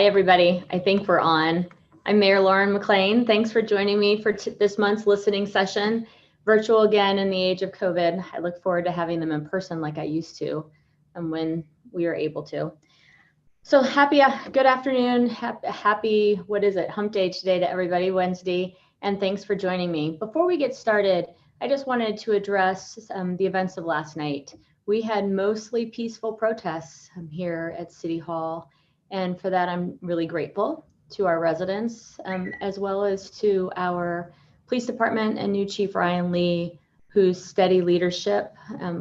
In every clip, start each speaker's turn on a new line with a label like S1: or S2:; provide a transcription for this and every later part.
S1: Hi, everybody. I think we're on. I'm Mayor Lauren McLean. Thanks for joining me for this month's listening session. Virtual again in the age of COVID. I look forward to having them in person like I used to and when we are able to. So good afternoon, happy, what is it, hump day today to everybody, Wednesday, and thanks for joining me. Before we get started, I just wanted to address the events of last night. We had mostly peaceful protests here at City Hall. And for that, I'm really grateful to our residents, as well as to our police department and new Chief Ryan Lee, whose steady leadership,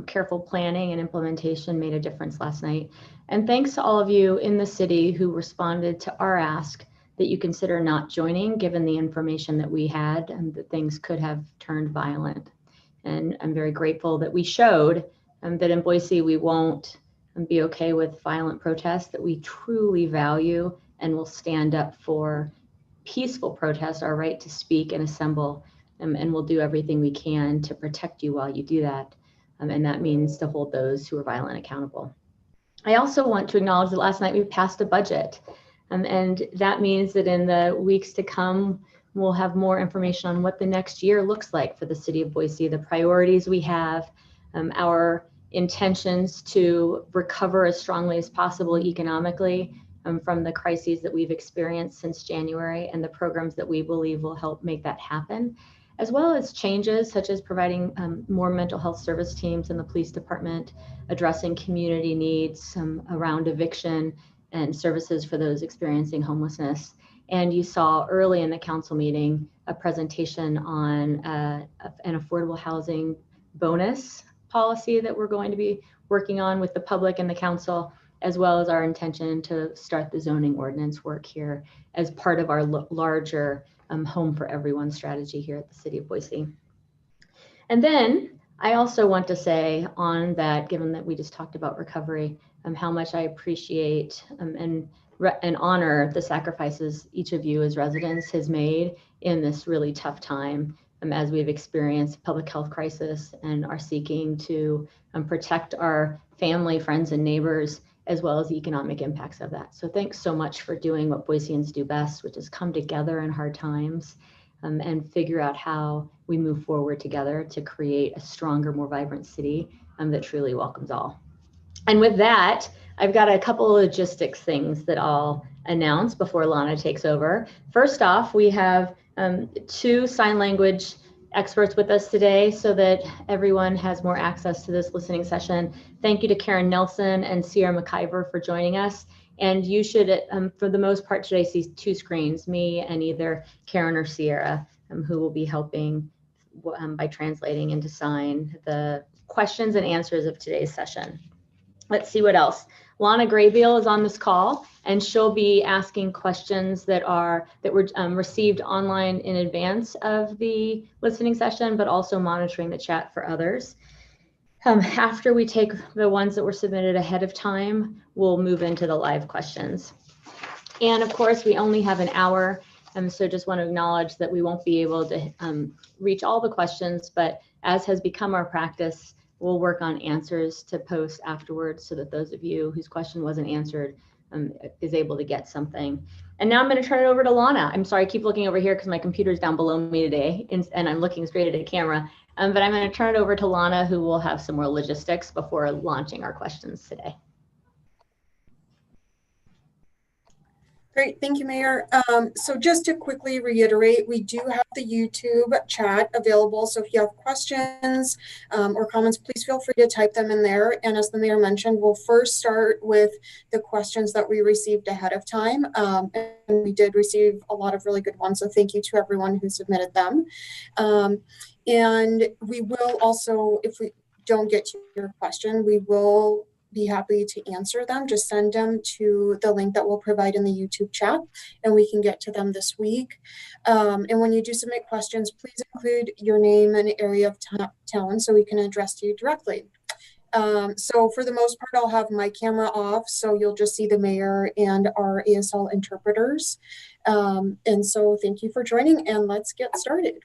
S1: careful planning and implementation made a difference last night. And thanks to all of you in the city who responded to our ask that you consider not joining, given the information that we had and that things could have turned violent. And I'm very grateful that we showed that in Boise, we won't be okay with violent protests, that we truly value and will stand up for peaceful protests, our right to speak and assemble, and we'll do everything we can to protect you while you do that. And that means to hold those who are violent accountable. I also want to acknowledge that last night we passed a budget, and that means that in the weeks to come, we'll have more information on what the next year looks like for the city of Boise, the priorities we have, our intentions to recover as strongly as possible economically from the crises that we've experienced since January, and the programs that we believe will help make that happen, as well as changes such as providing more mental health service teams in the police department, addressing community needs around eviction and services for those experiencing homelessness. And you saw early in the council meeting a presentation on an affordable housing bonus policy that we're going to be working on with the public and the council, as well as our intention to start the zoning ordinance work here as part of our larger home for everyone strategy here at the city of Boise. And then I also want to say on that, given that we just talked about recovery, how much I appreciate and honor the sacrifices each of you as residents has made in this really tough time, as we've experienced a public health crisis and are seeking to protect our family, friends, and neighbors, as well as the economic impacts of that. So thanks so much for doing what Boiseans do best, which is come together in hard times and figure out how we move forward together to create a stronger, more vibrant city that truly welcomes all. And with that, I've got a couple of logistics things that I'll announce before Lana takes over. First off, we have 2 sign language experts with us today so that everyone has more access to this listening session. Thank you to Karen Nelson and Sierra McIver for joining us. And you should, for the most part today, see 2 screens, me and either Karen or Sierra, who will be helping by translating into sign the questions and answers of today's session. Let's see what else. Lana Graybill is on this call, and she'll be asking questions that were received online in advance of the listening session, but also monitoring the chat for others. After we take the ones that were submitted ahead of time, we'll move into the live questions. And of course, we only have an hour, so just want to acknowledge that we won't be able to reach all the questions, but as has become our practice, we'll work on answers to post afterwards so that those of you whose question wasn't answered is able to get something. And now I'm going to turn it over to Lana. I'm sorry, I keep looking over here because my computer's down below me today and I'm looking straight at a camera. But I'm going to turn it over to Lana, who will have some more logistics before launching our questions today.
S2: Great, thank you, Mayor. So just to quickly reiterate, we do have the YouTube chat available. So if you have questions or comments, please feel free to type them in there. And as the Mayor mentioned, we'll first start with the questions that we received ahead of time. And we did receive a lot of really good ones. So thank you to everyone who submitted them. And we will also, if we don't get to your question, we will be happy to answer them. Just send them to the link that we'll provide in the YouTube chat and we can get to them this week. And when you do submit questions, please include your name and area of town so we can address you directly. So for the most part, I'll have my camera off, so you'll just see the Mayor and our ASL interpreters. And so thank you for joining, and let's get started.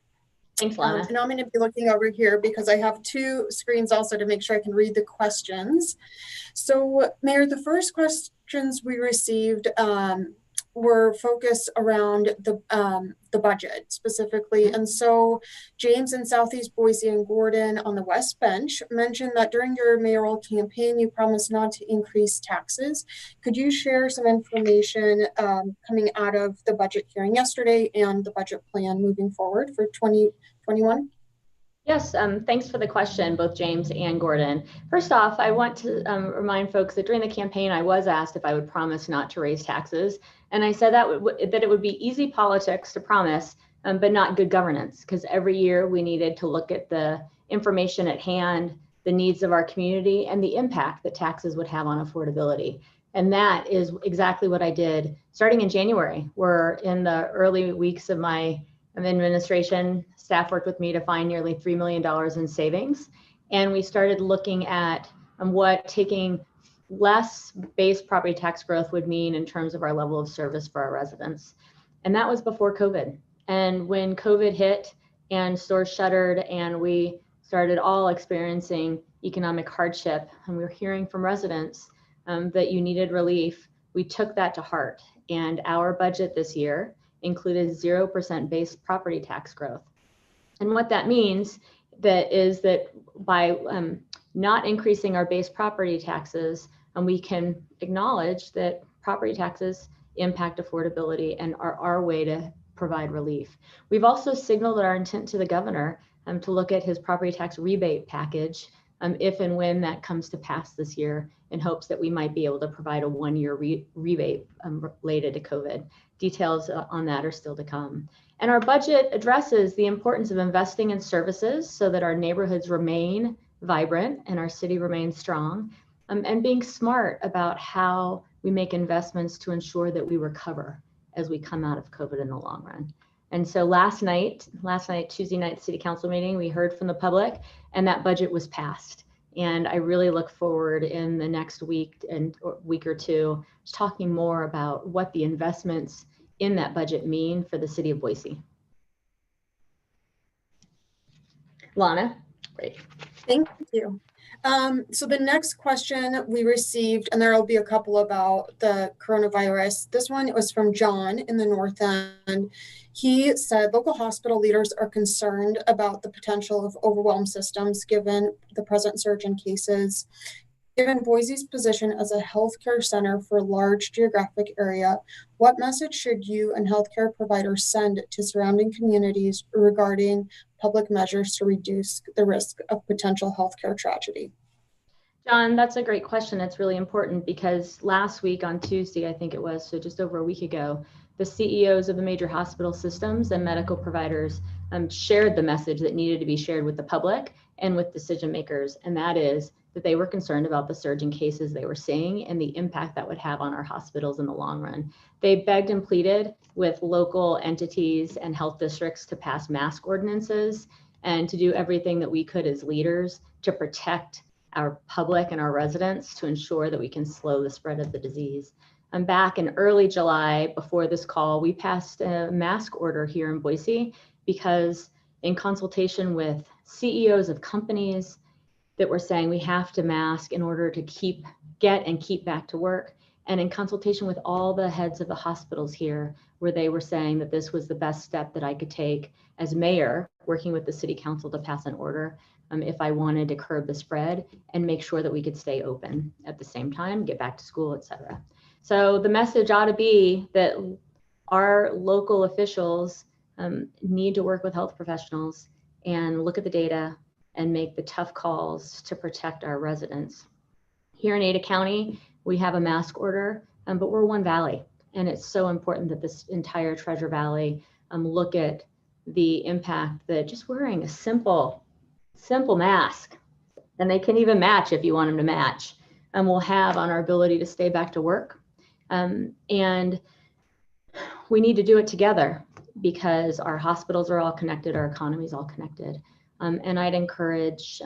S1: Thanks, Lana.
S2: And I'm going to be looking over here because I have 2 screens also to make sure I can read the questions. So, Mayor, the first questions we received were focused around the budget specifically. And so James in Southeast Boise and Gordon on the West Bench mentioned that during your mayoral campaign, you promised not to increase taxes. Could you share some information coming out of the budget hearing yesterday and the budget plan moving forward for 2021?
S1: Yes, thanks for the question, both James and Gordon. First off, I want to remind folks that during the campaign, I was asked if I would promise not to raise taxes. And I said that it would be easy politics to promise, but not good governance, because every year we needed to look at the information at hand, the needs of our community, and the impact that taxes would have on affordability. And that is exactly what I did starting in January. We're in the early weeks of my administration. Staff worked with me to find nearly $3 million in savings. And we started looking at what taking less base property tax growth would mean in terms of our level of service for our residents. And that was before COVID. And when COVID hit and stores shuttered and we started all experiencing economic hardship, and we were hearing from residents that you needed relief, we took that to heart. And our budget this year included 0% base property tax growth. And what that means is that by not increasing our base property taxes, we can acknowledge that property taxes impact affordability and are our way to provide relief. We've also signaled our intent to the governor to look at his property tax rebate package if and when that comes to pass this year, in hopes that we might be able to provide a one-year rebate related to COVID. Details on that are still to come. And our budget addresses the importance of investing in services so that our neighborhoods remain vibrant and our city remains strong, and being smart about how we make investments to ensure that we recover as we come out of COVID in the long run. And so last night, Tuesday night city council meeting, we heard from the public and that budget was passed. And I really look forward in the next week or two, talking more about what the investments in that budget mean for the city of Boise. Lana, great.
S2: Thank you. So the next question we received, and there will be a couple about the coronavirus. This one was from John in the North End. He said local hospital leaders are concerned about the potential of overwhelmed systems given the present surge in cases. Given Boise's position as a healthcare center for a large geographic area, what message should you and healthcare providers send to surrounding communities regarding public measures to reduce the risk of potential healthcare tragedy?
S1: John, that's a great question. It's really important because last week on Tuesday, I think it was, so just over a week ago, the CEOs of the major hospital systems and medical providers shared the message that needed to be shared with the public and with decision makers, and that is that they were concerned about the surge in cases they were seeing and the impact that would have on our hospitals in the long run. They begged and pleaded with local entities and health districts to pass mask ordinances and to do everything that we could as leaders to protect our public and our residents to ensure that we can slow the spread of the disease. And back in early July, before this call, we passed a mask order here in Boise because in consultation with CEOs of companies that were saying we have to mask in order to keep back to work, and in consultation with all the heads of the hospitals here, where they were saying that this was the best step that I could take as mayor, working with the city council to pass an order if I wanted to curb the spread and make sure that we could stay open at the same time, get back to school, et cetera. So the message ought to be that our local officials need to work with health professionals and look at the data and make the tough calls to protect our residents. Here in Ada County, we have a mask order, but we're one valley. And it's so important that this entire Treasure Valley look at the impact that just wearing a simple mask, and they can even match if you want them to match, will have on our ability to stay back to work. And we need to do it together because our hospitals are all connected, our economy is all connected. And I'd encourage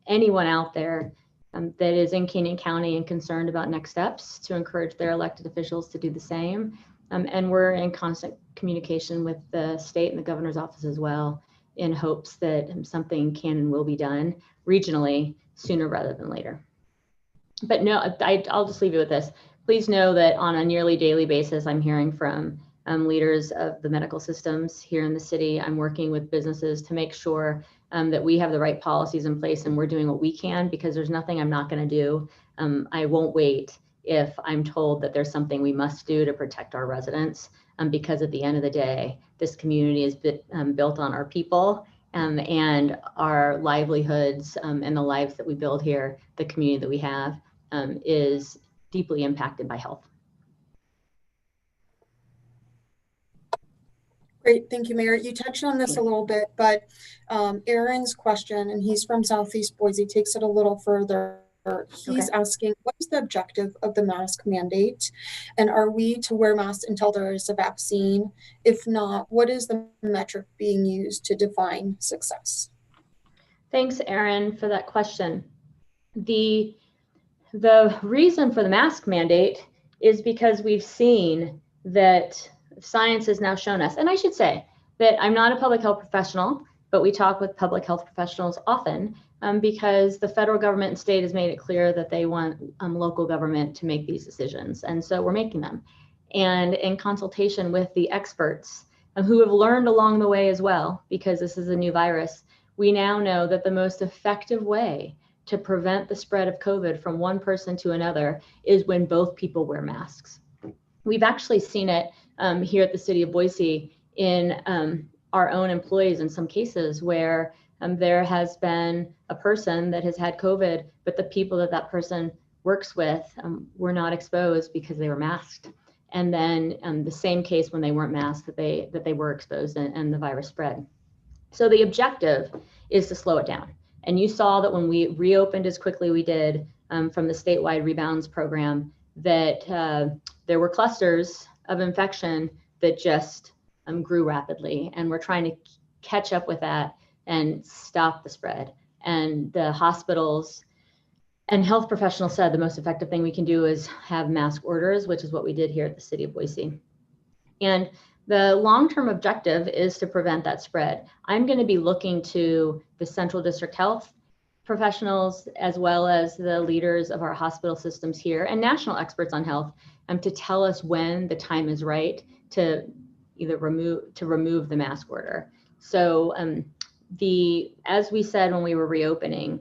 S1: anyone out there that is in Canyon County and concerned about next steps to encourage their elected officials to do the same. And we're in constant communication with the state and the governor's office as well, in hopes that something can and will be done regionally sooner rather than later. But no, I'll just leave you with this. please know that on a nearly daily basis, I'm hearing from leaders of the medical systems here in the city. I'm working with businesses to make sure that we have the right policies in place and we're doing what we can, because there's nothing I'm not going to do. I won't wait if I'm told that there's something we must do to protect our residents, because at the end of the day, this community is built on our people and our livelihoods and the lives that we build here. The community that we have is deeply impacted by health.
S2: Great, thank you, Mayor. You touched on this a little bit, but Aaron's question, and he's from Southeast Boise, takes it a little further. He's asking, what is the objective of the mask mandate? And are we to wear masks until there is a vaccine? If not, what is the metric being used to define success?
S1: Thanks, Aaron, for that question. The reason for the mask mandate is because we've seen that science has now shown us, and I should say that I'm not a public health professional, but we talk with public health professionals often because the federal government and state has made it clear that they want local government to make these decisions. And so we're making them. And in consultation with the experts who have learned along the way as well, because this is a new virus, we now know that the most effective way to prevent the spread of COVID from one person to another is when both people wear masks. We've actually seen it here at the city of Boise in our own employees in some cases where there has been a person that has had COVID, but the people that person works with were not exposed because they were masked. And then the same case when they weren't masked, that they were exposed and the virus spread. So the objective is to slow it down. And you saw that when we reopened as quickly we did from the statewide rebounds program, that there were clusters of infection that just grew rapidly. And we're trying to catch up with that and stop the spread. And the hospitals and health professionals said the most effective thing we can do is have mask orders, which is what we did here at the city of Boise. And the long-term objective is to prevent that spread. I'm going to be looking to the Central District Health professionals, as well as the leaders of our hospital systems here and national experts on health, to tell us when the time is right to either remove the mask order. So as we said when we were reopening,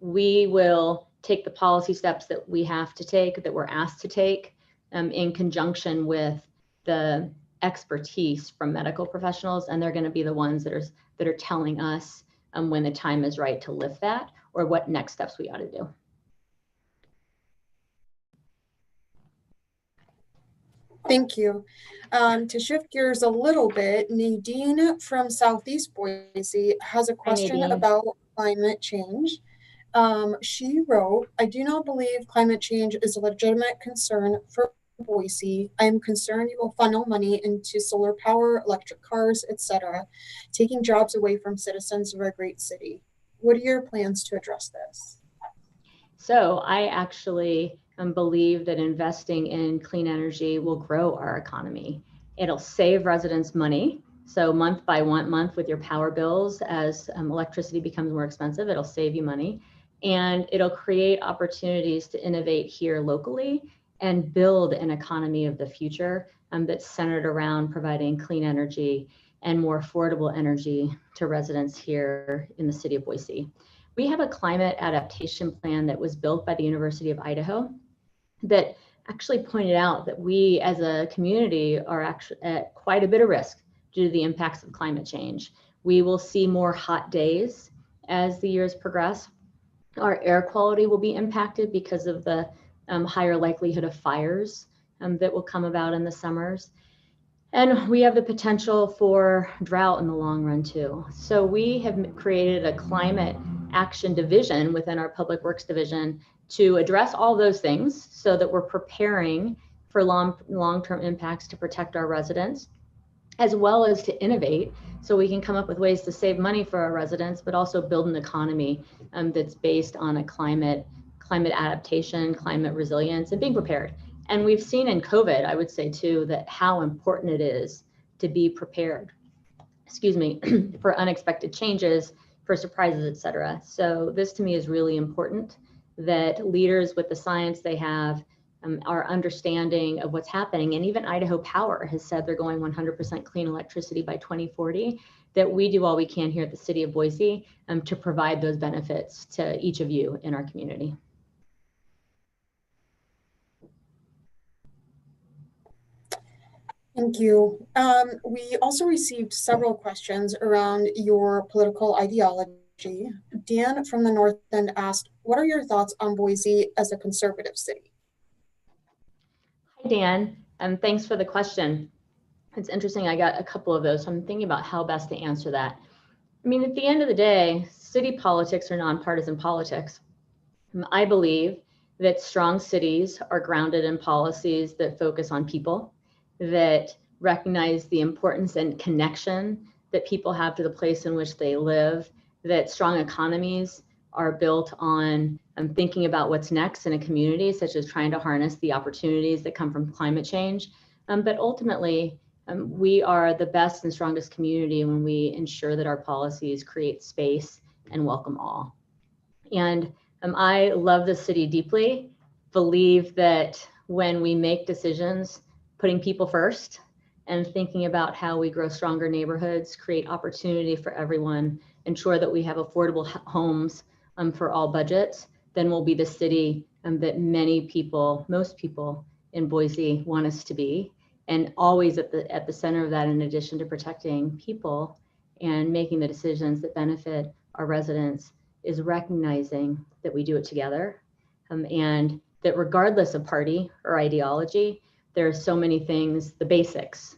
S1: we will take the policy steps that we have to take, that we're asked to take, in conjunction with the expertise from medical professionals, and they're going to be the ones that are telling us when the time is right to lift that or what next steps we ought to do.
S2: Thank you. To shift gears a little bit, Nadine from Southeast Boise has a question about climate change. She wrote, I do not believe climate change is a legitimate concern for Boise. I am concerned you will funnel money into solar power, electric cars, etc., taking jobs away from citizens of our great city. What are your plans to address this?
S1: So I actually believe that investing in clean energy will grow our economy. It'll save residents money. So month by month with your power bills, as electricity becomes more expensive, it'll save you money. And it'll create opportunities to innovate here locally and build an economy of the future that's centered around providing clean energy and more affordable energy to residents here in the city of Boise. We have a climate adaptation plan that was built by the University of Idaho that actually pointed out that we as a community are actually at quite a bit of risk due to the impacts of climate change. We will see more hot days as the years progress. Our air quality will be impacted because of the higher likelihood of fires that will come about in the summers. And we have the potential for drought in the long run too. So we have created a climate action division within our public works division to address all those things so that we're preparing for long-term impacts to protect our residents, as well as to innovate so we can come up with ways to save money for our residents, but also build an economy that's based on a climate adaptation, climate resilience, and being prepared. And we've seen in COVID, I would say too, that how important it is to be prepared, for unexpected changes, for surprises, et cetera. So this to me is really important, that leaders with the science they have our understanding of what's happening. And even Idaho Power has said they're going 100% clean electricity by 2040, that we do all we can here at the city of Boise to provide those benefits to each of you in our community.
S2: Thank you. We also received several questions around your political ideology. Dan from the North End asked, what are your thoughts on Boise as a conservative city?
S1: Hi, Dan. Thanks for the question. It's interesting. I got a couple of those, so I'm thinking about how best to answer that. I mean, at the end of the day, city politics are nonpartisan politics. I believe that strong cities are grounded in policies that focus on people, that recognize the importance and connection that people have to the place in which they live, that strong economies are built on thinking about what's next in a community, such as trying to harness the opportunities that come from climate change. But ultimately, we are the best and strongest community when we ensure that our policies create space and welcome all. And I love the city deeply, believe that when we make decisions, putting people first and thinking about how we grow stronger neighborhoods, create opportunity for everyone, ensure that we have affordable homes for all budgets, then we'll be the city that many people, most people in Boise want us to be. And always at the center of that, in addition to protecting people and making the decisions that benefit our residents, is recognizing that we do it together, and that regardless of party or ideology, there are so many things, the basics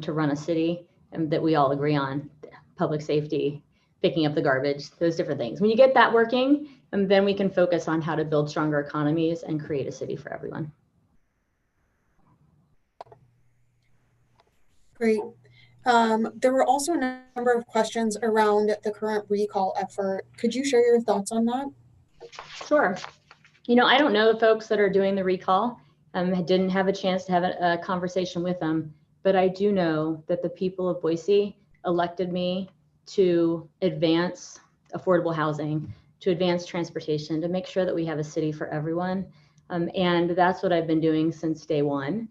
S1: to run a city that we all agree on: public safety, picking up the garbage, those different things. When you get that working, then we can focus on how to build stronger economies and create a city for everyone.
S2: Great. There were also a number of questions around the current recall effort. Could you share your thoughts on that?
S1: Sure. You know, I don't know the folks that are doing the recall. I didn't have a chance to have a conversation with them, but I do know that the people of Boise elected me to advance affordable housing, to advance transportation, to make sure that we have a city for everyone. And that's what I've been doing since day one.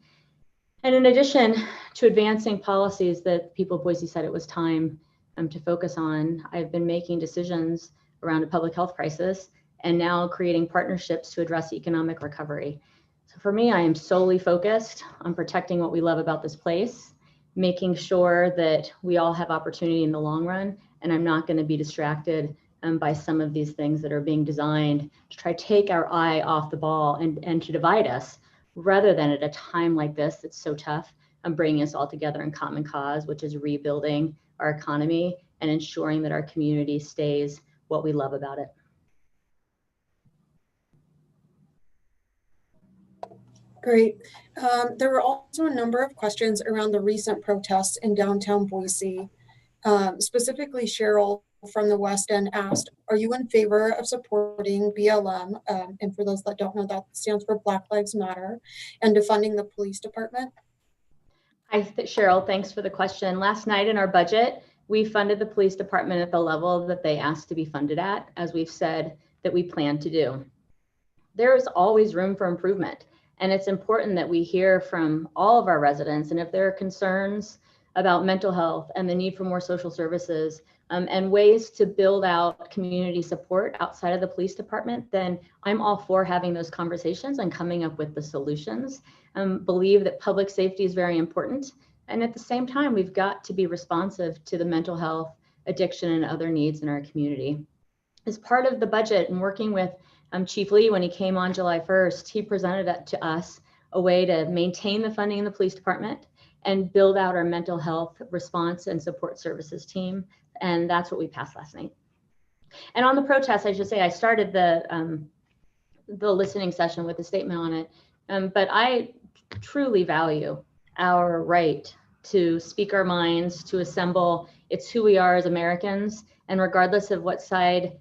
S1: And in addition to advancing policies that people of Boise said it was time to focus on, I've been making decisions around a public health crisis and now creating partnerships to address economic recovery. So for me, I am solely focused on protecting what we love about this place, making sure that we all have opportunity in the long run, and I'm not going to be distracted by some of these things that are being designed to try to take our eye off the ball and to divide us, rather than at a time like this that's so tough, bringing us all together in common cause, which is rebuilding our economy and ensuring that our community stays what we love about it.
S2: Great. There were also a number of questions around the recent protests in downtown Boise. Specifically, Cheryl from the West End asked, are you in favor of supporting BLM? And for those that don't know, that stands for Black Lives Matter, and defunding the police department?
S1: Hi, Cheryl, thanks for the question. Last night in our budget, we funded the police department at the level that they asked to be funded at, as we've said that we plan to do. There is always room for improvement, and it's important that we hear from all of our residents. And if there are concerns about mental health and the need for more social services and ways to build out community support outside of the police department, then I'm all for having those conversations and coming up with the solutions. Believe that public safety is very important. And at the same time, we've got to be responsive to the mental health, addiction, and other needs in our community. As part of the budget and working with Chief Lee, when he came on July 1st, he presented to us a way to maintain the funding in the police department and build out our mental health response and support services team. And that's what we passed last night. And on the protest, I should say, I started the listening session with a statement on it. But I truly value our right to speak our minds, to assemble. It's who we are as Americans. And regardless of what side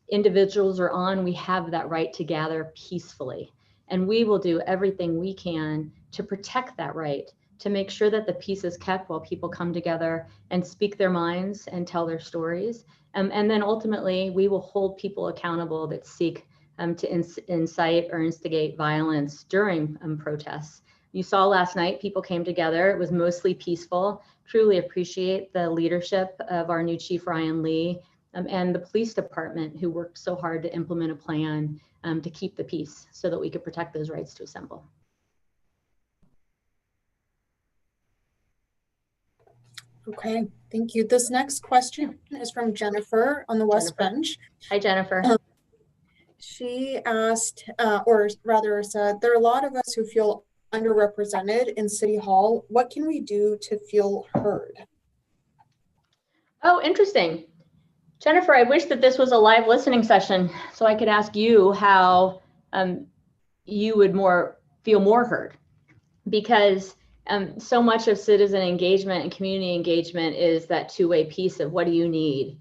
S1: individuals are on, we have that right to gather peacefully. And we will do everything we can to protect that right, to make sure that the peace is kept while people come together and speak their minds and tell their stories. And then ultimately, we will hold people accountable that seek to incite or instigate violence during protests. You saw last night, people came together. It was mostly peaceful. Truly appreciate the leadership of our new Chief Ryan Lee and the police department, who worked so hard to implement a plan to keep the peace so that we could protect those rights to assemble.
S2: Okay, thank you. This next question is from Jennifer on the West Bench.
S1: Hi, Jennifer.
S2: She asked, or rather said, there are a lot of us who feel underrepresented in City Hall. What can we do to feel heard?
S1: Oh, interesting. Jennifer, I wish that this was a live listening session so I could ask you how you would feel more heard, because so much of citizen engagement and community engagement is that two-way piece of what do you need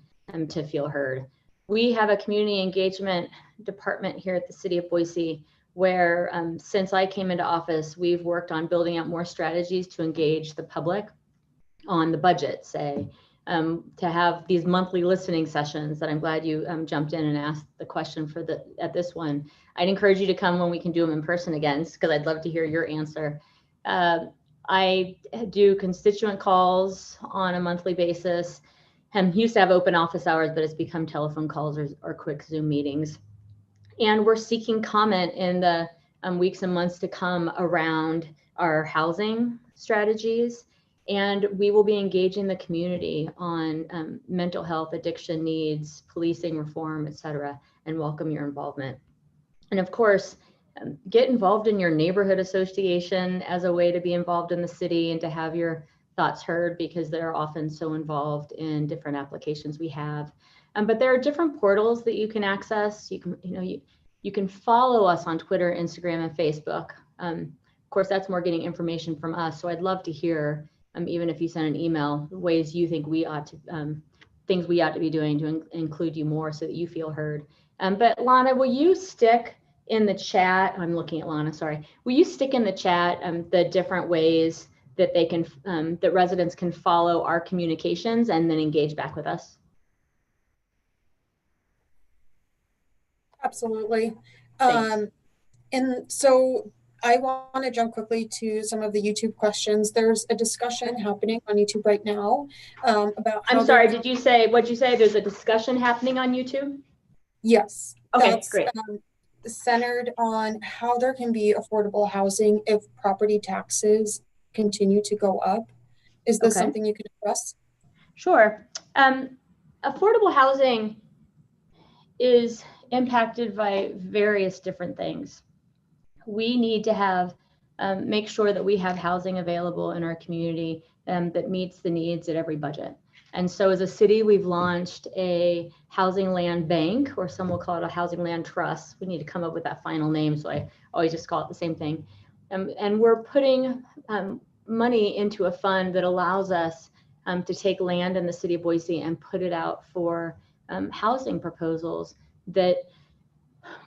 S1: to feel heard. We have a community engagement department here at the City of Boise where since I came into office, we've worked on building out more strategies to engage the public on the budget, say, to have these monthly listening sessions that I'm glad you jumped in and asked the question at this one. I'd encourage you to come when we can do them in person again, because I'd love to hear your answer. I do constituent calls on a monthly basis. Used to have open office hours, but it's become telephone calls or quick Zoom meetings. And we're seeking comment in the weeks and months to come around our housing strategies. And we will be engaging the community on mental health, addiction needs, policing reform, et cetera, and welcome your involvement. And of course, get involved in your neighborhood association as a way to be involved in the city and to have your thoughts heard, because they're often so involved in different applications we have. But there are different portals that you can access. You can follow us on Twitter, Instagram, and Facebook. Of course, that's more getting information from us. So I'd love to hear, even if you send an email, ways you think we ought to, things we ought to be doing to include you more so that you feel heard. But Lana, will you stick in the chat? I'm looking at Lana, sorry. Will you stick in the chat the different ways that they can, that residents can follow our communications and then engage back with us?
S2: Absolutely. And so I want to jump quickly to some of the YouTube questions. There's a discussion happening on YouTube right now about how—
S1: I'm sorry, what'd you say? There's a discussion happening on YouTube?
S2: Yes.
S1: Okay,
S2: that's
S1: great.
S2: Centered on how there can be affordable housing if property taxes continue to go up. Is this something you can address?
S1: Sure. Affordable housing is impacted by various different things. We need to have make sure that we have housing available in our community that meets the needs at every budget. And so as a city, we've launched a housing land bank, or some will call it a housing land trust. We need to come up with that final name, so I always just call it the same thing. And we're putting money into a fund that allows us to take land in the city of Boise and put it out for housing proposals that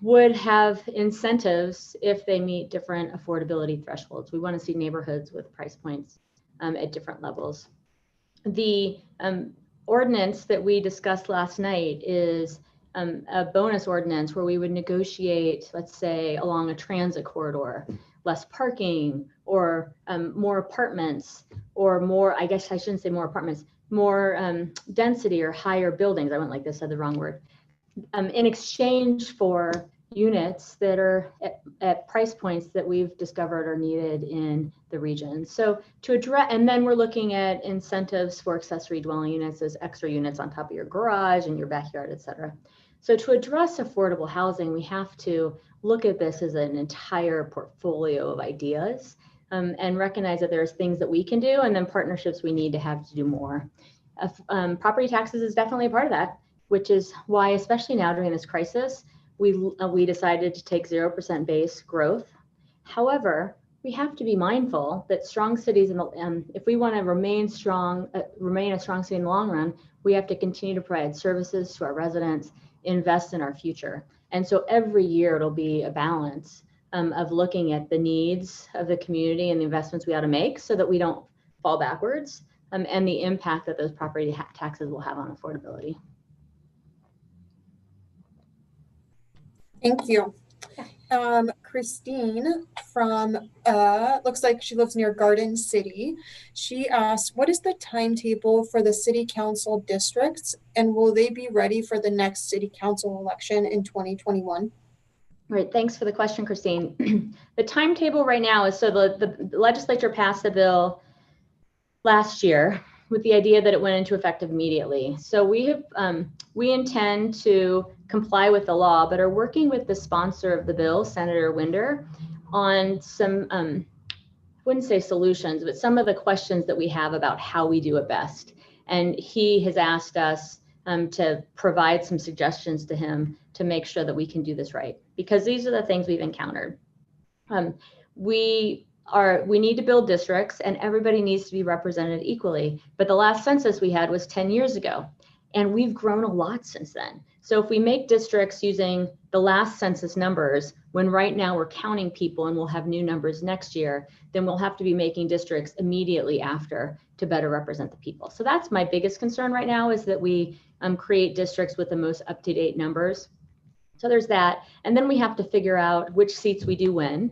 S1: would have incentives if they meet different affordability thresholds. We want to see neighborhoods with price points at different levels. The ordinance that we discussed last night is a bonus ordinance where we would negotiate, let's say, along a transit corridor, less parking or more apartments, or more, I guess I shouldn't say more apartments, more density or higher buildings. I went like this, said the wrong word. In exchange for units that are at price points that we've discovered are needed in the region. So to address, and then we're looking at incentives for accessory dwelling units as extra units on top of your garage and your backyard, et cetera. So to address affordable housing, we have to look at this as an entire portfolio of ideas and recognize that there's things that we can do and then partnerships we need to have to do more. Property taxes is definitely a part of that, which is why, especially now during this crisis, we decided to take 0% base growth. However, we have to be mindful that strong cities, if we want to remain a strong city in the long run, we have to continue to provide services to our residents, invest in our future. And so every year it'll be a balance of looking at the needs of the community and the investments we ought to make so that we don't fall backwards, and the impact that those property taxes will have on affordability.
S2: Thank you. Christine from, looks like she lives near Garden City. She asked, what is the timetable for the city council districts, and will they be ready for the next city council election in 2021?
S1: Right, thanks for the question, Christine. The timetable right now is, so the legislature passed the bill last year with the idea that it went into effect immediately. So we intend to comply with the law, but are working with the sponsor of the bill, Senator Winder, on some, I wouldn't say solutions, but some of the questions that we have about how we do it best. And he has asked us to provide some suggestions to him to make sure that we can do this right, because these are the things we've encountered. We need to build districts, and everybody needs to be represented equally. But the last census we had was 10 years ago, and we've grown a lot since then. So if we make districts using the last census numbers, when right now we're counting people and we'll have new numbers next year, then we'll have to be making districts immediately after to better represent the people. So that's my biggest concern right now, is that we create districts with the most up-to-date numbers. So there's that. And then we have to figure out which seats we do win,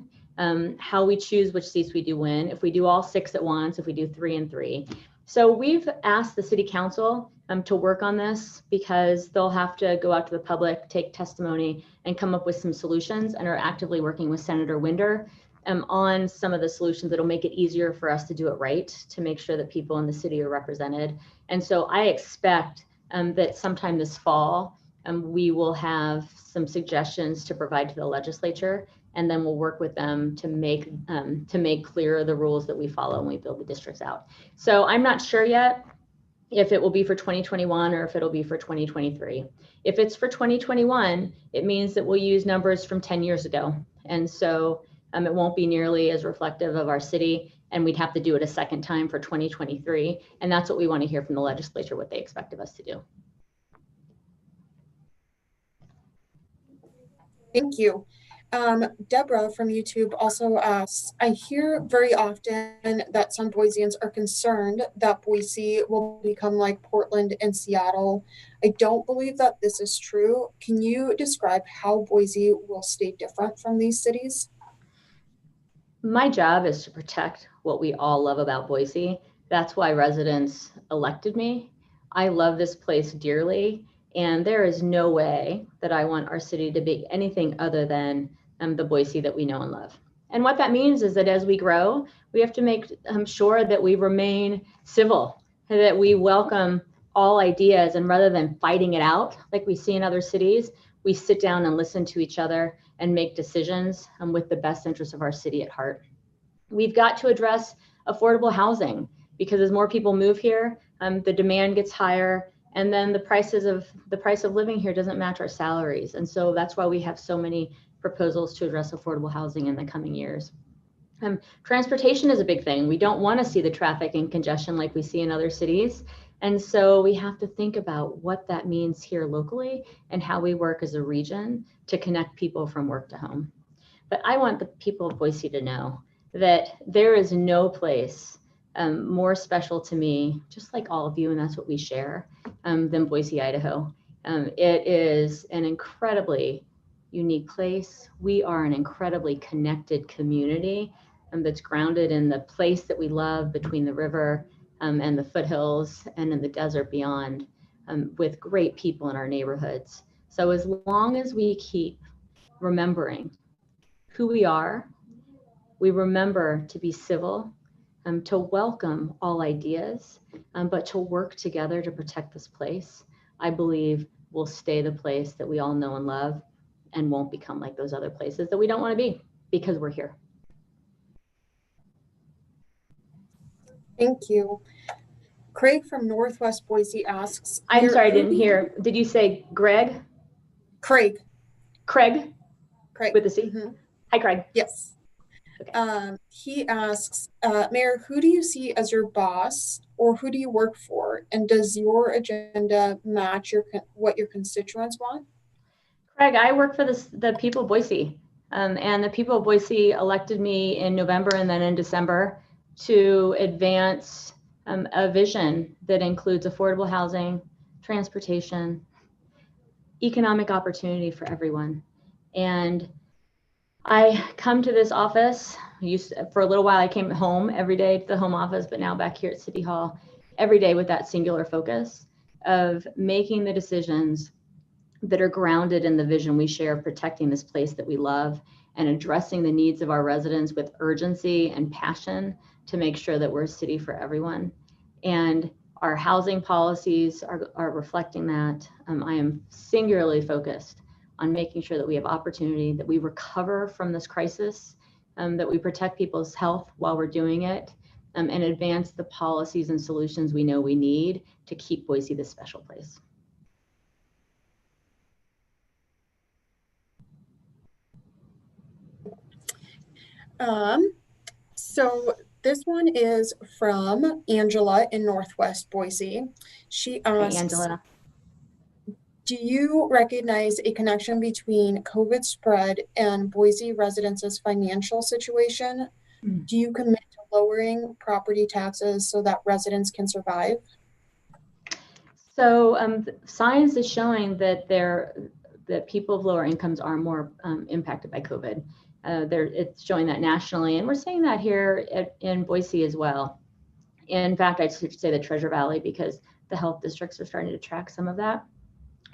S1: how we choose which seats we do win, if we do all 6 at once, if we do 3 and 3. So we've asked the city council to work on this, because they'll have to go out to the public, take testimony, and come up with some solutions, and are actively working with Senator Winder on some of the solutions that'll make it easier for us to do it right, to make sure that people in the city are represented. And so I expect that sometime this fall, we will have some suggestions to provide to the legislature, and then we'll work with them to make clearer the rules that we follow when we build the districts out. So I'm not sure yet if it will be for 2021 or if it'll be for 2023. If it's for 2021, it means that we'll use numbers from 10 years ago. And so it won't be nearly as reflective of our city, and we'd have to do it a second time for 2023. And that's what we want to hear from the legislature, what they expect of us to do.
S2: Thank you. Deborah from YouTube also asks, I hear very often that some Boiseans are concerned that Boise will become like Portland and Seattle. I don't believe that this is true. Can you describe how Boise will stay different from these cities?
S1: My job is to protect what we all love about Boise. That's why residents elected me. I love this place dearly, and there is no way that I want our city to be anything other than the Boise that we know and love. And what that means is that as we grow, we have to make sure that we remain civil, that we welcome all ideas, and rather than fighting it out like we see in other cities, we sit down and listen to each other and make decisions with the best interests of our city at heart. We've got to address affordable housing, because as more people move here, the demand gets higher, and then the price of living here doesn't match our salaries. And so that's why we have so many proposals to address affordable housing in the coming years. Transportation is a big thing. We don't want to see the traffic and congestion like we see in other cities. And so we have to think about what that means here locally, and how we work as a region to connect people from work to home. But I want the people of Boise to know that there is no place more special to me, just like all of you, and that's what we share, than Boise, Idaho. It is an incredibly unique place. We are an incredibly connected community that's grounded in the place that we love, between the river and the foothills and in the desert beyond, with great people in our neighborhoods. So as long as we keep remembering who we are, we remember to be civil, to welcome all ideas, but to work together to protect this place, I believe will stay the place that we all know and love, and won't become like those other places that we don't want to be, because we're here.
S2: Thank you. Craig from Northwest Boise asks,
S1: I'm sorry, I didn't hear. Did you say Greg?
S2: Craig.
S1: Craig?
S2: Craig.
S1: With a C?
S2: Mm-hmm.
S1: Hi, Craig.
S2: Yes. Okay. He asks, Mayor, who do you see as your boss, or who do you work for? And does your agenda match what your constituents want?
S1: Craig, I work for the people of Boise. And the people of Boise elected me in November and then in December to advance a vision that includes affordable housing, transportation, economic opportunity for everyone. And I come to this office, for a little while I came home every day to the home office, but now back here at City Hall, every day with that singular focus of making the decisions that are grounded in the vision we share of protecting this place that we love and addressing the needs of our residents with urgency and passion to make sure that we're a city for everyone. And our housing policies are reflecting that. I am singularly focused on making sure that we have opportunity, that we recover from this crisis, that we protect people's health while we're doing it, and advance the policies and solutions we know we need to keep Boise this special place.
S2: So this one is from Angela in Northwest Boise. She asks,
S1: Hi, Angela.
S2: do you recognize a connection between COVID spread and Boise residents' financial situation? Do you commit to lowering property taxes so that residents can survive?
S1: So science is showing that that people of lower incomes are more impacted by COVID. It's showing that nationally, and we're seeing that here in Boise as well. In fact, I should say the Treasure Valley, because the health districts are starting to track some of that,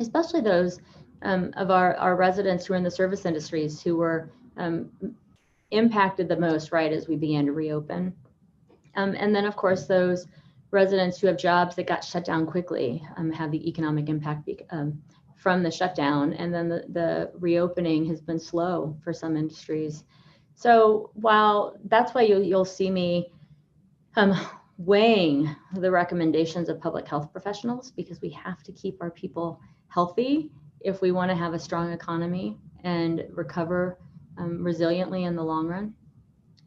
S1: especially those of our residents who are in the service industries who were impacted the most right as we began to reopen. And then, of course, those residents who have jobs that got shut down quickly have the economic impact from the shutdown. And then the reopening has been slow for some industries. So while that's why you'll see me weighing the recommendations of public health professionals, because we have to keep our people healthy if we want to have a strong economy and recover resiliently in the long run.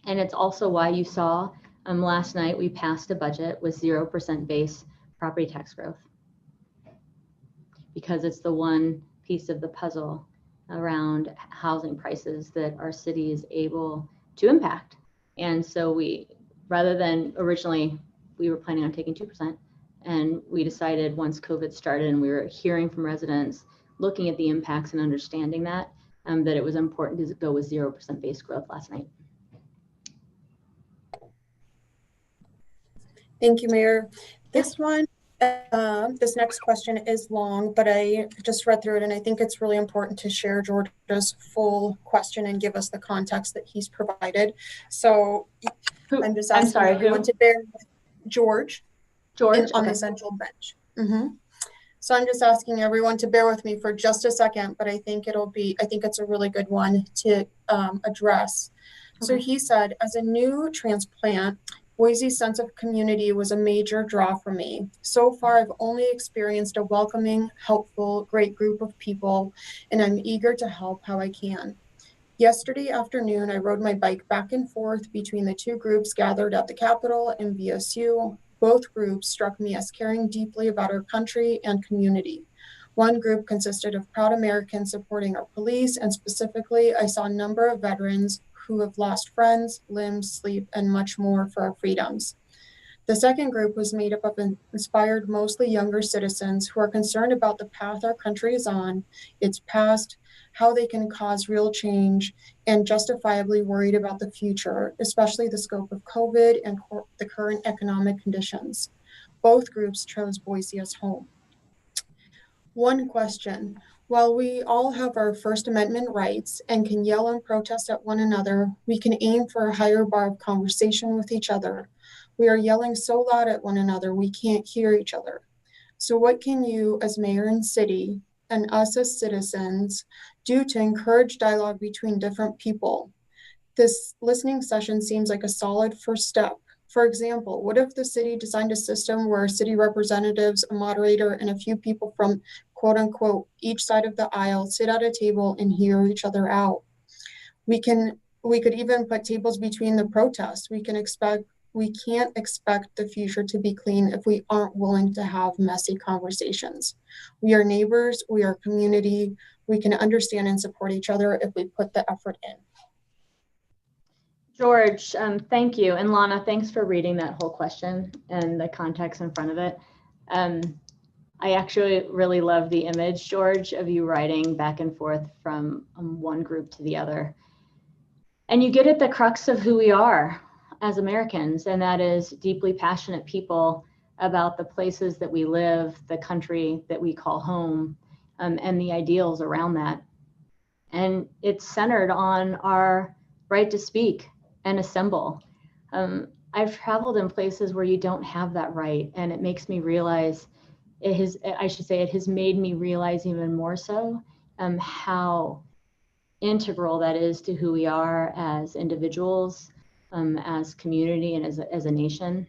S1: And it's also why you saw last night we passed a budget with 0% base property tax growth, because it's the one piece of the puzzle around housing prices that our city is able to impact. And so rather than originally, we were planning on taking 2%, and we decided once COVID started and we were hearing from residents, looking at the impacts and understanding that it was important to go with 0% base growth last night.
S2: Thank you, Mayor. This next question is long, but I just read through it, and I think it's really important to share George's full question and give us the context that he's provided. So I'm just asking everyone to bear with George on the central bench. So I'm just asking everyone to bear with me for just a second, but I think it's a really good one to address. Okay. So he said, as a new transplant, Boise's sense of community was a major draw for me. So far, I've only experienced a welcoming, helpful, great group of people, and I'm eager to help how I can. Yesterday afternoon, I rode my bike back and forth between the two groups gathered at the Capitol and VSU. Both groups struck me as caring deeply about our country and community. One group consisted of proud Americans supporting our police, and specifically, I saw a number of veterans who have lost friends, limbs, sleep, and much more for our freedoms. The second group was made up of inspired, mostly younger citizens who are concerned about the path our country is on, its past, how they can cause real change, and justifiably worried about the future, especially the scope of COVID and the current economic conditions. Both groups chose Boise as home. One question: while we all have our First Amendment rights and can yell and protest at one another, we can aim for a higher bar of conversation with each other. We are yelling so loud at one another, we can't hear each other. So what can you as mayor and city, and us as citizens, do to encourage dialogue between different people? This listening session seems like a solid first step. For example, what if the city designed a system where city representatives, a moderator, and a few people from quote unquote each side of the aisle sit at a table and hear each other out? We could even put tables between the protests. We can't expect the future to be clean if we aren't willing to have messy conversations. We are neighbors, we are community. We can understand and support each other if we put the effort in.
S1: George, thank you. And Lana, thanks for reading that whole question and the context in front of it. I actually really love the image, George, of you riding back and forth from one group to the other. And you get at the crux of who we are as Americans, and that is deeply passionate people about the places that we live, the country that we call home, and the ideals around that. And it's centered on our right to speak and assemble. I've traveled in places where you don't have that right, and it makes me realize, it has made me realize even more so how integral that is to who we are as individuals, as community, and as a nation.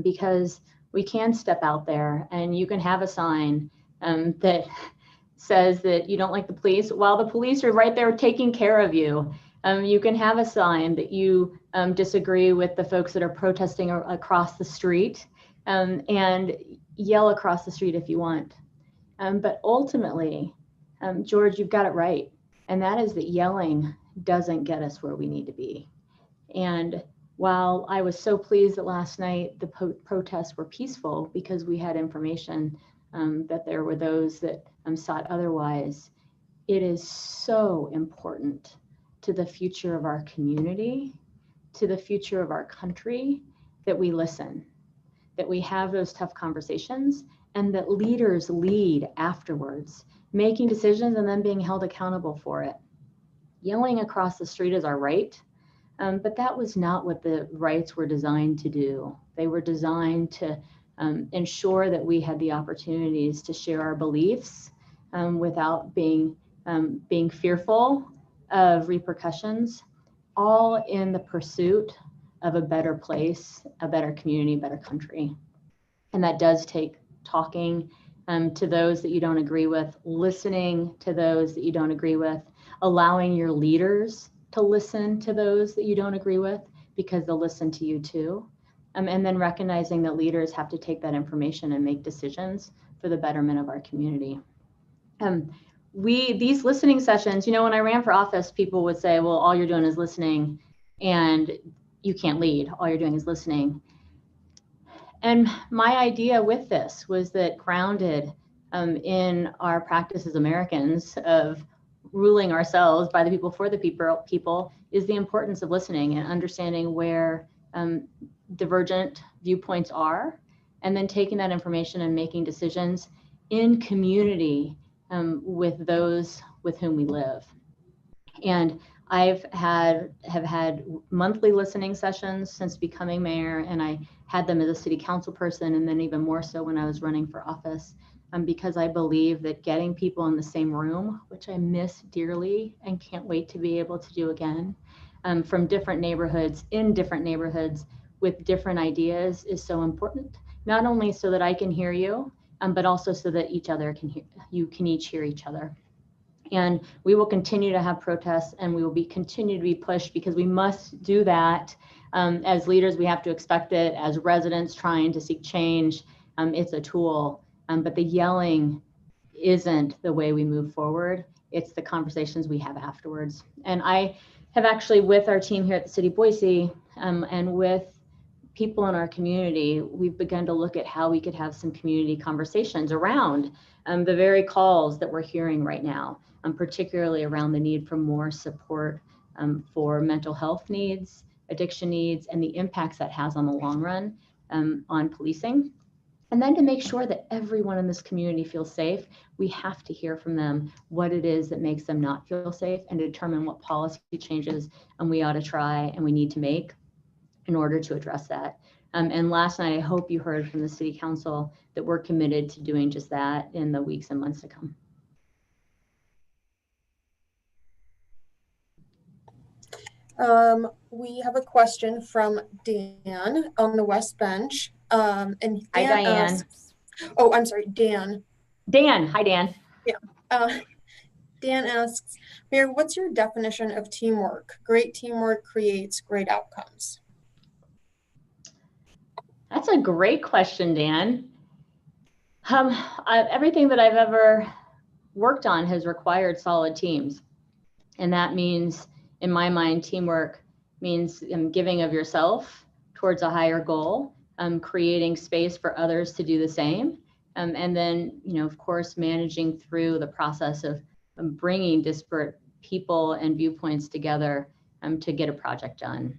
S1: Because we can step out there and you can have a sign that says that you don't like the police while the police are right there taking care of you. You can have a sign that you disagree with the folks that are protesting across the street, and yell across the street if you want. But ultimately, George, you've got it right. And that is that yelling doesn't get us where we need to be. And while I was so pleased that last night the protests were peaceful because we had information that there were those that sought otherwise, it is so important to the future of our community, to the future of our country, that we listen, that we have those tough conversations, and that leaders lead afterwards, making decisions and then being held accountable for it. Yelling across the street is our right, but that was not what the rights were designed to do. They were designed to ensure that we had the opportunities to share our beliefs without being fearful of repercussions, all in the pursuit of a better place, a better community, better country. And that does take talking to those that you don't agree with, listening to those that you don't agree with, allowing your leaders to listen to those that you don't agree with, because they'll listen to you too. And then recognizing that leaders have to take that information and make decisions for the betterment of our community. These listening sessions, when I ran for office, people would say, well, all you're doing is listening and you can't lead. All you're doing is listening. And my idea with this was that, grounded in our practice as Americans of ruling ourselves by the people for the people, is the importance of listening and understanding where divergent viewpoints are, and then taking that information and making decisions in community with those with whom we live. And have had monthly listening sessions since becoming mayor, and I had them as a city council person, and then even more so when I was running for office, because I believe that getting people in the same room, which I miss dearly and can't wait to be able to do again, from different neighborhoods, in different neighborhoods, with different ideas, is so important. Not only so that I can hear you, but also so that you can each hear each other. And we will continue to have protests, and we will continue to be pushed, because we must do that. As leaders, we have to expect it. As residents trying to seek change, it's a tool. But the yelling isn't the way we move forward. It's the conversations we have afterwards. And I have actually, with our team here at the City of Boise, and with people in our community, we've begun to look at how we could have some community conversations around the very calls that we're hearing right now, particularly around the need for more support for mental health needs, addiction needs, and the impacts that has on the long run on policing. And then to make sure that everyone in this community feels safe, we have to hear from them what it is that makes them not feel safe, and determine what policy changes we ought to try and we need to make in order to address that. And last night, I hope you heard from the City Council that we're committed to doing just that in the weeks and months to come.
S2: We have a question from Dan on the West Bench. And Dan
S1: Hi, Diane.
S2: asks, oh, I'm sorry, Dan.
S1: Dan, hi, Dan.
S2: Yeah. Dan asks, Mayor, what's your definition of teamwork? Great teamwork creates great outcomes.
S1: That's a great question, Dan. Everything that I've ever worked on has required solid teams. And that means, in my mind, teamwork means giving of yourself towards a higher goal, creating space for others to do the same, And then, of course, managing through the process of bringing disparate people and viewpoints together to get a project done.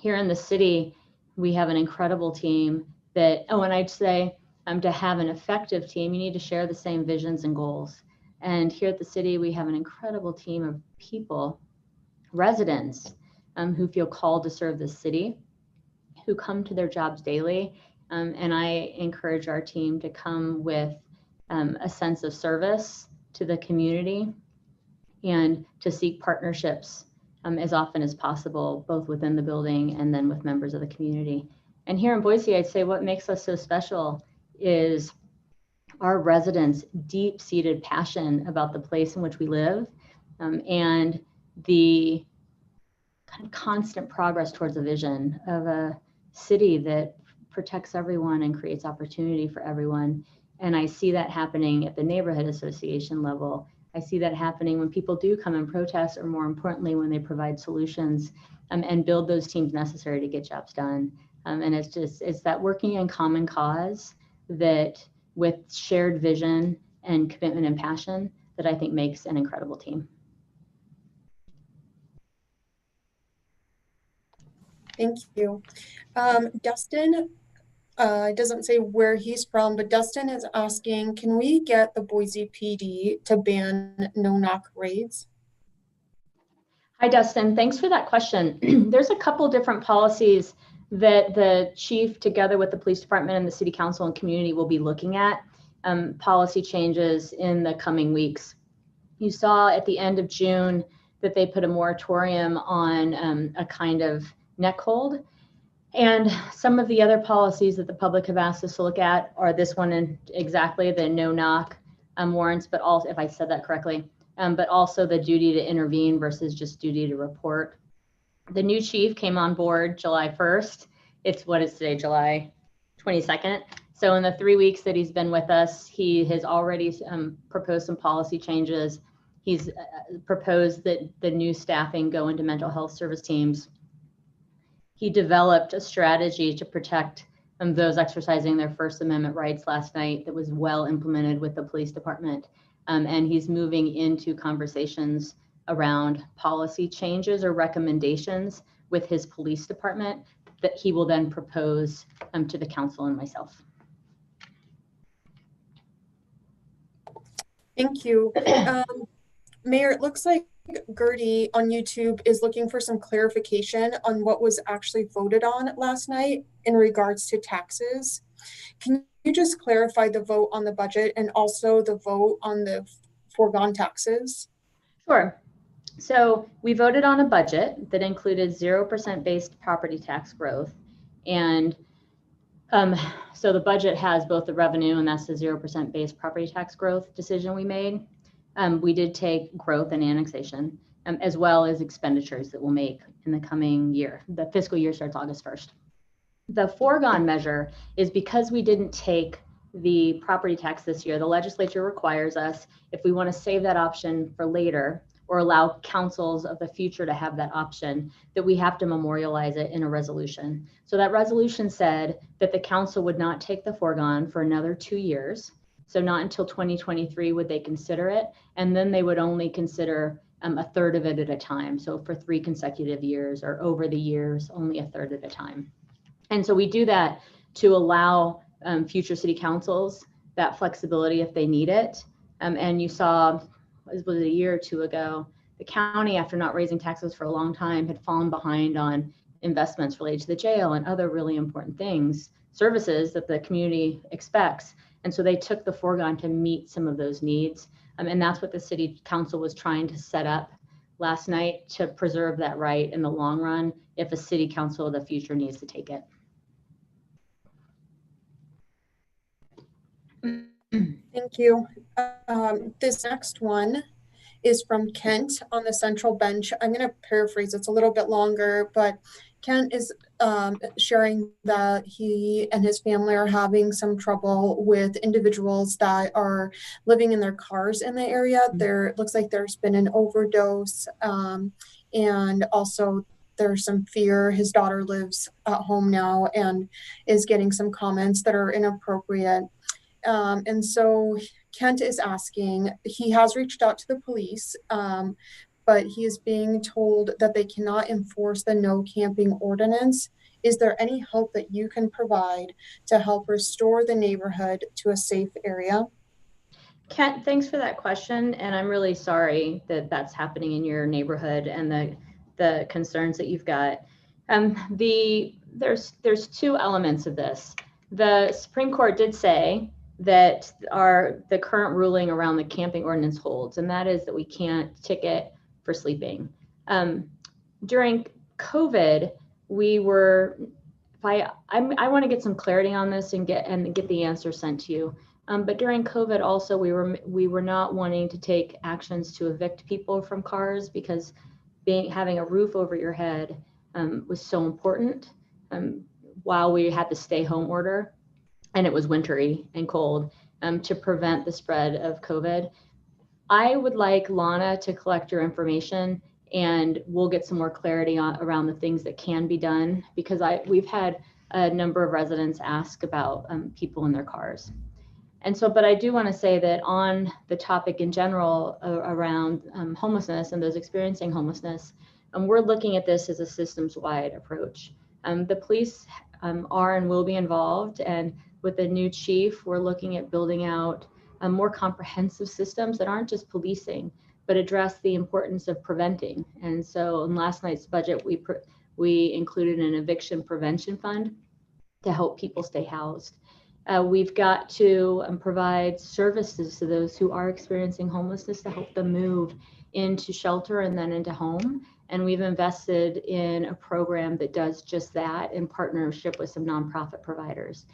S1: Here in the city, we have an incredible team that, and I'd say to have an effective team, you need to share the same visions and goals. And here at the city, we have an incredible team of people, residents, who feel called to serve the city, who come to their jobs daily. And I encourage our team to come with a sense of service to the community and to seek partnerships as often as possible, both within the building and then with members of the community. And here in Boise, I'd say what makes us so special is our residents' deep-seated passion about the place in which we live, and the kind of constant progress towards a vision of a city that protects everyone and creates opportunity for everyone. And I see that happening at the neighborhood association level. I see that happening when people do come and protest, or more importantly, when they provide solutions and build those teams necessary to get jobs done. And it's that working in common cause that, with shared vision and commitment and passion, that I think makes an incredible team.
S2: Thank you. Dustin, it doesn't say where he's from, but Dustin is asking, can we get the Boise PD to ban no-knock raids?
S1: Hi, Dustin. Thanks for that question. There's a couple different policies that the chief, together with the police department and the city council and community, will be looking at policy changes in the coming weeks. You saw at the end of June that they put a moratorium on a kind of neck hold. And some of the other policies that the public have asked us to look at are this one, and exactly the no-knock warrants, but also, if I said that correctly, but also the duty to intervene versus just duty to report. The new chief came on board July 1st. What is today, July 22nd. So in the 3 weeks that he's been with us, he has already proposed some policy changes. He's proposed that the new staffing go into mental health service teams. He developed a strategy to protect those exercising their First Amendment rights last night that was well implemented with the police department. And he's moving into conversations around policy changes or recommendations with his police department that he will then propose to the council and myself.
S2: Thank you. Mayor, it looks like Gertie on YouTube is looking for some clarification on what was actually voted on last night in regards to taxes. Can you just clarify the vote on the budget and also the vote on the foregone taxes?
S1: Sure. So we voted on a budget that included 0% based property tax growth. And so the budget has both the revenue, and that's the 0% based property tax growth decision we made. We did take growth and annexation, as well as expenditures that we'll make in the coming year. The fiscal year starts August 1st. The foregone measure is because we didn't take the property tax this year, the legislature requires us, if we want to save that option for later or allow councils of the future to have that option, that we have to memorialize it in a resolution. So that resolution said that the council would not take the foregone for another 2 years. So not until 2023 would they consider it. And then they would only consider a third of it at a time. So for 3 consecutive years, or over the years, only a third at a time. And so we do that to allow future city councils that flexibility if they need it. And you saw, it was a year or 2 ago, the county, after not raising taxes for a long time, had fallen behind on investments related to the jail and other really important things, services that the community expects. And so they took the foregone to meet some of those needs. And that's what the city council was trying to set up last night, to preserve that right in the long run if a city council of the future needs to take it.
S2: Thank you. This next one is from Kent on the central bench. I'm going to paraphrase, it's a little bit longer, but Kent is sharing that he and his family are having some trouble with individuals that are living in their cars in the area. There looks like there's been an overdose, and also there's some fear. His daughter lives at home now and is getting some comments that are inappropriate. And so Kent is asking, he has reached out to the police, but he is being told that they cannot enforce the no camping ordinance. Is there any help that you can provide to help restore the neighborhood to a safe area?
S1: Kent, thanks for that question. And I'm really sorry that that's happening in your neighborhood and the concerns that you've got. There's two elements of this. The Supreme Court did say that the current ruling around the camping ordinance holds, and that is that we can't ticket for sleeping. During COVID, we were, I want to get some clarity on this and get the answer sent to you. But during COVID also, we were not wanting to take actions to evict people from cars because having a roof over your head was so important while we had the stay home order and it was wintry and cold to prevent the spread of COVID. I would like Lana to collect your information and we'll get some more clarity around the things that can be done because we've had a number of residents ask about people in their cars. And so, but I do want to say that on the topic in general around homelessness and those experiencing homelessness, we're looking at this as a systems-wide approach. The police are and will be involved, and with the new chief, we're looking at building out more comprehensive systems that aren't just policing, but address the importance of preventing. And so in last night's budget, we included an eviction prevention fund to help people stay housed. We've got to provide services to those who are experiencing homelessness to help them move into shelter and then into home. And we've invested in a program that does just that in partnership with some nonprofit providers.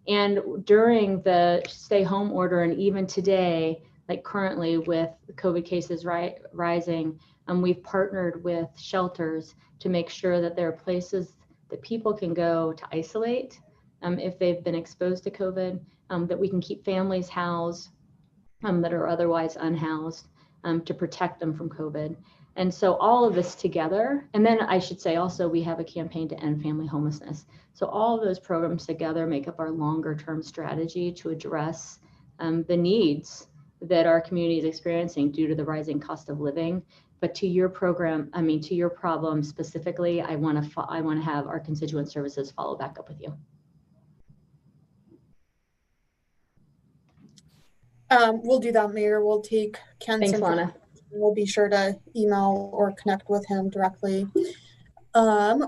S1: And during the stay home order, and even today, like currently with COVID cases rising, we've partnered with shelters to make sure that there are places that people can go to isolate if they've been exposed to COVID, that we can keep families housed that are otherwise unhoused to protect them from COVID. And so all of this together, and then I should say also we have a campaign to end family homelessness. So all of those programs together make up our longer term strategy to address the needs that our community is experiencing due to the rising cost of living. But to your to your problem specifically, I want to have our constituent services follow back up with you.
S2: We'll do that, Mayor. We'll take Kent's
S1: Thanks, Lana.
S2: We'll be sure to email or connect with him directly. I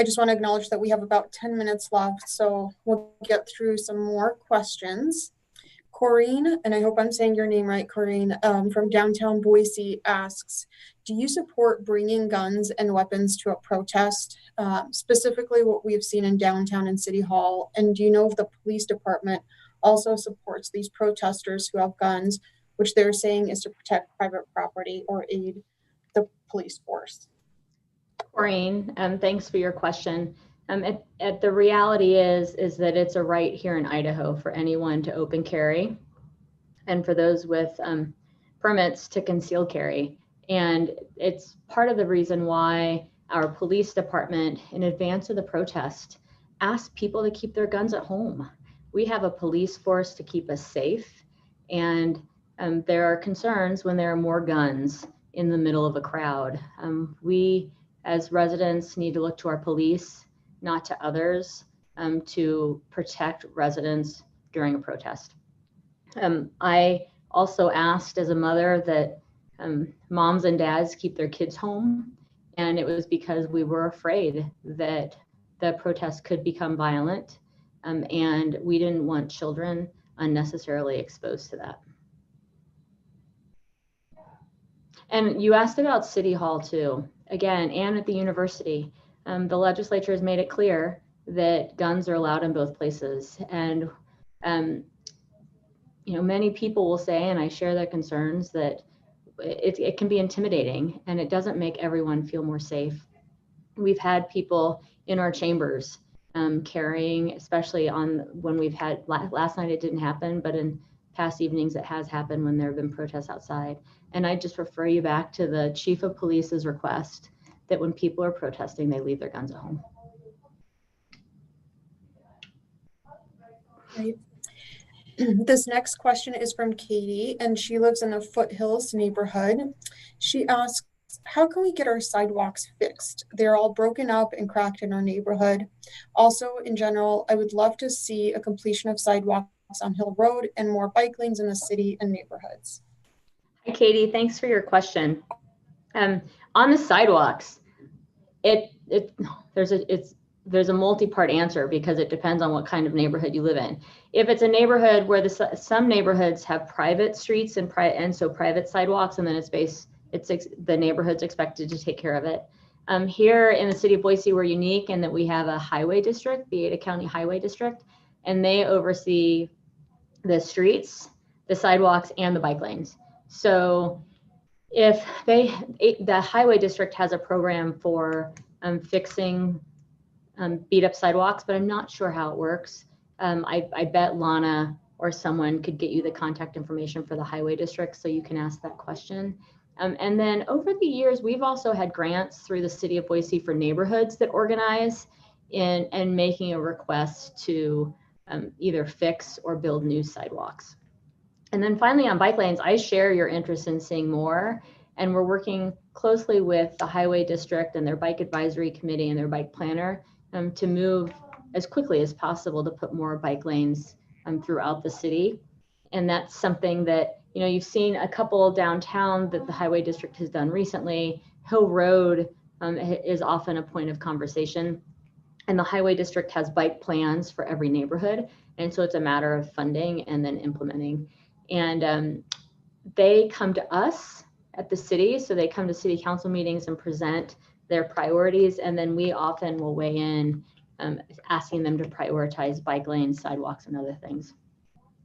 S2: just want to acknowledge that we have about 10 minutes left, so we'll get through some more questions. Corrine, and I hope I'm saying your name right, Corrine, from downtown Boise asks, do you support bringing guns and weapons to a protest, specifically what we've seen in downtown and City Hall? And do you know if the police department also supports these protesters who have guns, which they're saying is to protect private property or aid the police force?
S1: Maureen, thanks for your question. The reality is that it's a right here in Idaho for anyone to open carry and for those with permits to conceal carry. And it's part of the reason why our police department, in advance of the protest, asked people to keep their guns at home. We have a police force to keep us safe, and there are concerns when there are more guns in the middle of a crowd. We, as residents, need to look to our police, not to others, to protect residents during a protest. I also asked as a mother that moms and dads keep their kids home, and it was because we were afraid that the protest could become violent. And we didn't want children unnecessarily exposed to that. And you asked about City Hall too, again, and at the university. The legislature has made it clear that guns are allowed in both places. And many people will say, and I share their concerns, that it can be intimidating and it doesn't make everyone feel more safe. We've had people in our chambers carrying, especially when we've had, last night it didn't happen, but in past evenings it has happened when there have been protests outside. And I just refer you back to the chief of police's request that when people are protesting, they leave their guns at home.
S2: Right. This next question is from Katie, and she lives in a foothills neighborhood. She asks, how can we get our sidewalks fixed? They're all broken up and cracked in our neighborhood. Also, in general, I would love to see a completion of sidewalks on Hill Road and more bike lanes in the city and neighborhoods.
S1: Hi, Katie. Thanks for your question. On the sidewalks, there's a multi-part answer because it depends on what kind of neighborhood you live in. If it's a neighborhood where some neighborhoods have private streets and so private sidewalks, and then the neighborhood's expected to take care of it. Here in the city of Boise, we're unique in that we have a highway district, the Ada County Highway District, and they oversee the streets, the sidewalks, and the bike lanes. So if the highway district has a program for fixing beat up sidewalks, but I'm not sure how it works. I bet Lana or someone could get you the contact information for the highway district so you can ask that question. And then over the years, we've also had grants through the city of Boise for neighborhoods that organize and making a request to either fix or build new sidewalks. And then finally on bike lanes, I share your interest in seeing more, and we're working closely with the highway district and their bike advisory committee and their bike planner to move as quickly as possible to put more bike lanes throughout the city. And that's something that, you've seen a couple downtown that the highway district has done recently. Hill Road is often a point of conversation, and the highway district has bike plans for every neighborhood. And so it's a matter of funding and then implementing. And they come to us at the city, so they come to city council meetings and present their priorities, and then we often will weigh in, asking them to prioritize bike lanes, sidewalks, and other things.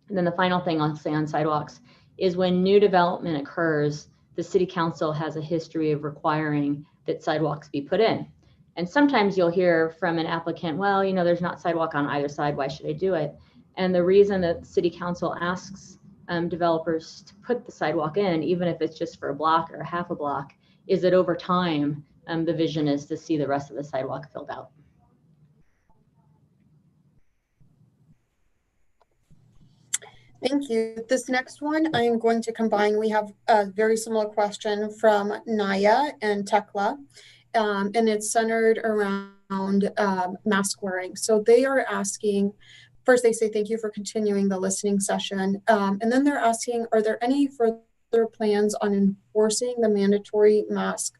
S1: And then the final thing I'll say on sidewalks is when new development occurs, the city council has a history of requiring that sidewalks be put in. And sometimes you'll hear from an applicant, well, there's not sidewalk on either side, why should I do it? And the reason that the city council asks developers to put the sidewalk in, even if it's just for a block or half a block, is that over time, the vision is to see the rest of the sidewalk filled out.
S2: Thank you. This next one I'm going to combine. We have a very similar question from Naya and Tekla, and it's centered around mask wearing. So they are asking, first they say thank you for continuing the listening session, and then they're asking, are there any further plans on enforcing the mandatory mask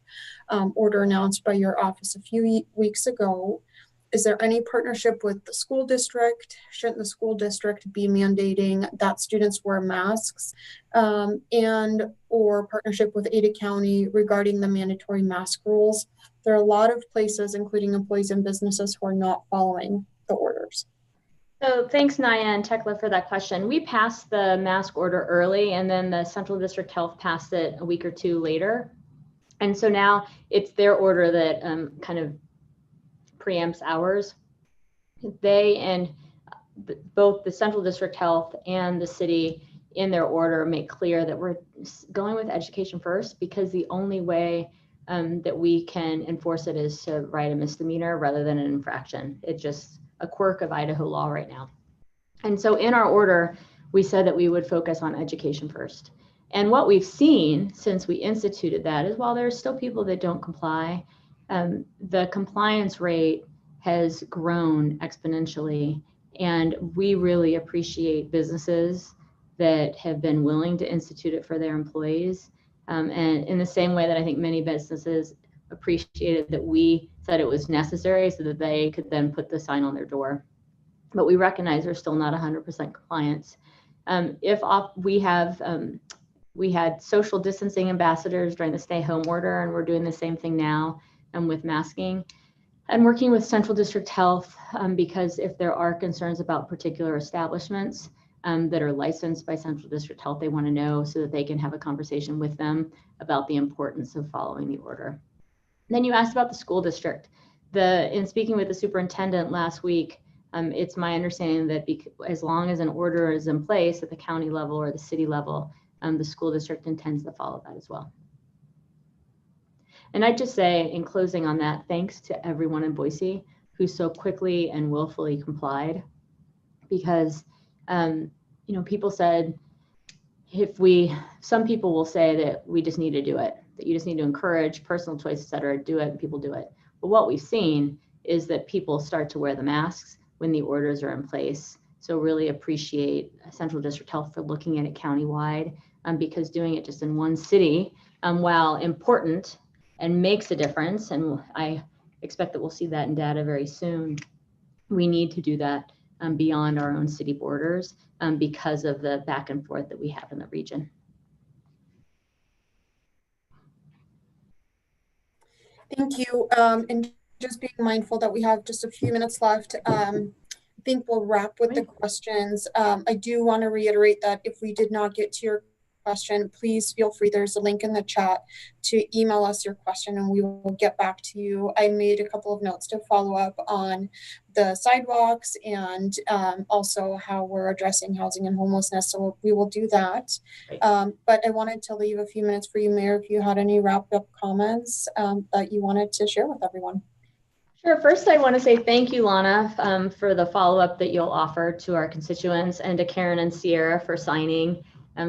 S2: order announced by your office a few weeks ago? Is there any partnership with the school district? Shouldn't the school district be mandating that students wear masks? And or partnership with Ada County regarding the mandatory mask rules? There are a lot of places, including employees and businesses, who are not following the orders.
S1: So thanks, Naya and Tekla, for that question. We passed the mask order early, and then the Central District Health passed it a week or two later. And so now it's their order that kind of preempts ours. Both the Central District Health and the city in their order make clear that we're going with education first, because the only way that we can enforce it is to write a misdemeanor rather than an infraction. It's just a quirk of Idaho law right now. And so in our order, we said that we would focus on education first. And what we've seen since we instituted that is, while there's still people that don't comply, the compliance rate has grown exponentially. And we really appreciate businesses that have been willing to institute it for their employees. And in the same way that I think many businesses appreciated that we said it was necessary so that they could then put the sign on their door. But we recognize there's still not 100% compliance. We had social distancing ambassadors during the stay home order, and we're doing the same thing now with masking. And working with Central District Health, because if there are concerns about particular establishments that are licensed by Central District Health, they want to know so that they can have a conversation with them about the importance of following the order. Then you asked about the school district. In speaking with the superintendent last week, it's my understanding that as long as an order is in place at the county level or the city level, the school district intends to follow that as well. And I'd just say, in closing on that, thanks to everyone in Boise who so quickly and willfully complied, because people said, some people will say that we just need to do it, that you just need to encourage personal choice, et cetera, do it, and people do it. But what we've seen is that people start to wear the masks when the orders are in place. So really appreciate Central District Health for looking at it countywide, because doing it just in one city, while important and makes a difference, and I expect that we'll see that in data very soon, we need to do that beyond our own city borders because of the back and forth that we have in the region.
S2: Thank you. And just being mindful that we have just a few minutes left. I think we'll wrap with the questions. I do want to reiterate that if we did not get to your question, please feel free. There's a link in the chat to email us your question and we will get back to you. I made a couple of notes to follow up on the sidewalks and also how we're addressing housing and homelessness. So we will do that. But I wanted to leave a few minutes for you, Mayor, if you had any wrap up comments that you wanted to share with everyone.
S1: Sure. First, I want to say thank you, Lana, for the follow-up that you'll offer to our constituents, and to Karen and Sierra for signing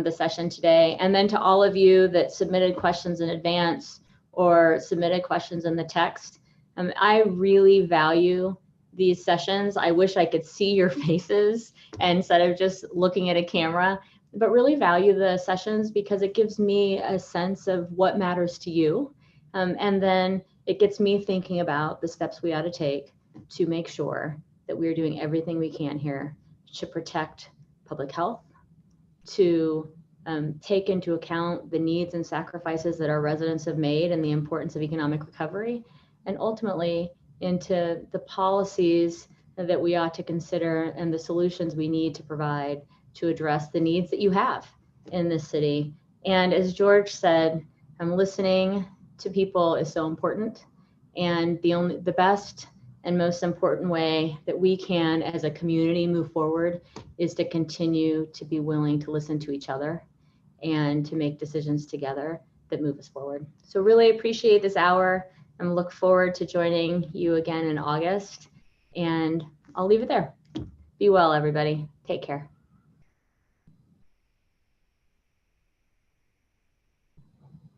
S1: the session today. And then to all of you that submitted questions in advance or submitted questions in the text. I really value these sessions. I wish I could see your faces instead of just looking at a camera, but really value the sessions because it gives me a sense of what matters to you. And then it gets me thinking about the steps we ought to take to make sure that we're doing everything we can here to protect public health, to take into account the needs and sacrifices that our residents have made and the importance of economic recovery, and ultimately into the policies that we ought to consider and the solutions we need to provide to address the needs that you have in this city. And as George said, listening to people is so important, and the best and most important way that we can as a community move forward is to continue to be willing to listen to each other and to make decisions together that move us forward. So really appreciate this hour and look forward to joining you again in August, and I'll leave it there. Be well, everybody. Take care.